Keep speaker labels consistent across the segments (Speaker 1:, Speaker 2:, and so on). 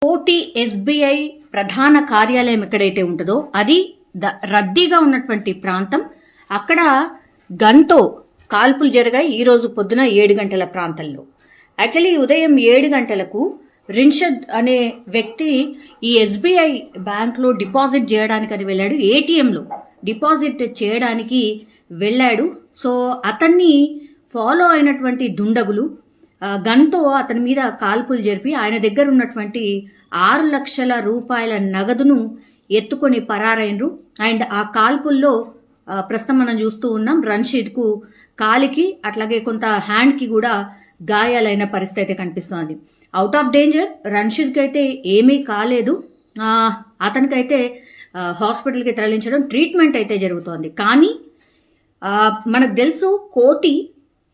Speaker 1: కోటి ఎస్బీఐ ప్రధాన కార్యాలయం ఎక్కడైతే ఉంటుందో అది రద్దీగా ఉన్నటువంటి ప్రాంతం. అక్కడ గన్తో కాల్పులు జరిగాయి ఈరోజు పొద్దున 7 గంటల ప్రాంతంలో. యాక్చువల్లీ ఉదయం 7 గంటలకు రిన్షద్ అనే వ్యక్తి ఈ ఎస్బీఐ బ్యాంక్లో డిపాజిట్ చేయడానికి అని వెళ్ళాడు. ఏటీఎంలో డిపాజిట్ చేయడానికి వెళ్ళాడు. సో అతన్ని ఫాలో అయినటువంటి దుండగులు గన్తో అతని మీద కాల్పులు జరిపి ఆయన దగ్గర ఉన్నటువంటి 6 లక్షల రూపాయల నగదును ఎత్తుకొని పరారైనరు. అండ్ ఆ కాల్పుల్లో ప్రస్తుతం మనం చూస్తూ ఉన్నాం రన్షీద్కు కాలికి అట్లాగే కొంత హ్యాండ్కి కూడా గాయాలైన పరిస్థితి అయితే కనిపిస్తోంది. Out of danger. రన్షీద్కి అయితే ఏమీ కాలేదు. అతనికైతే హాస్పిటల్కి తరలించడం ట్రీట్మెంట్ అయితే జరుగుతోంది. కానీ మనకు తెలుసు కోటి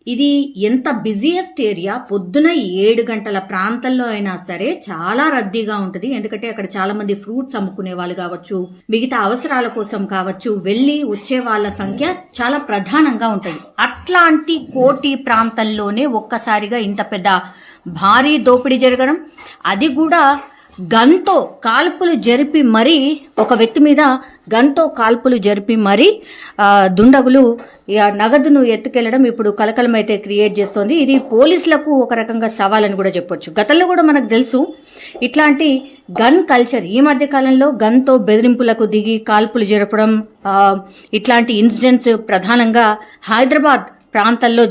Speaker 1: ఇది ఎంత బిజియెస్ట్ ఏరియా. పొద్దున 7 గంటల ప్రాంతంలో అయినా సరే చాలా రద్దీగా ఉంటుంది. ఎందుకంటే అక్కడ చాలా మంది ఫ్రూట్స్ అమ్ముకునే వాళ్ళు కావచ్చు, మిగతా అవసరాల కోసం కావచ్చు, వెళ్ళి వచ్చే వాళ్ళ సంఖ్య చాలా ప్రధానంగా ఉంటుంది. అట్లాంటి కోటి ప్రాంతంలోనే ఒక్కసారిగా ఇంత పెద్ద భారీ దోపిడీ జరగడం, అది కూడా గన్తో కాల్పులు జరిపి మరీ ఒక వ్యక్తి మీద గన్తో కాల్పులు జరిపి మరీ దుండగులు నగదును ఎత్తుకెళ్లడం ఇప్పుడు కలకలం అయితే క్రియేట్ చేస్తోంది. ఇది పోలీసులకు ఒక రకంగా సవాలని కూడా చెప్పొచ్చు. గతంలో కూడా మనకు తెలుసు ఇట్లాంటి గన్ కల్చర్. ఈ మధ్య కాలంలో గన్తో బెదిరింపులకు దిగి కాల్పులు జరపడం, ఇట్లాంటి ఇన్సిడెంట్స్ ప్రధానంగా హైదరాబాద్ ప్రాంతాల్లో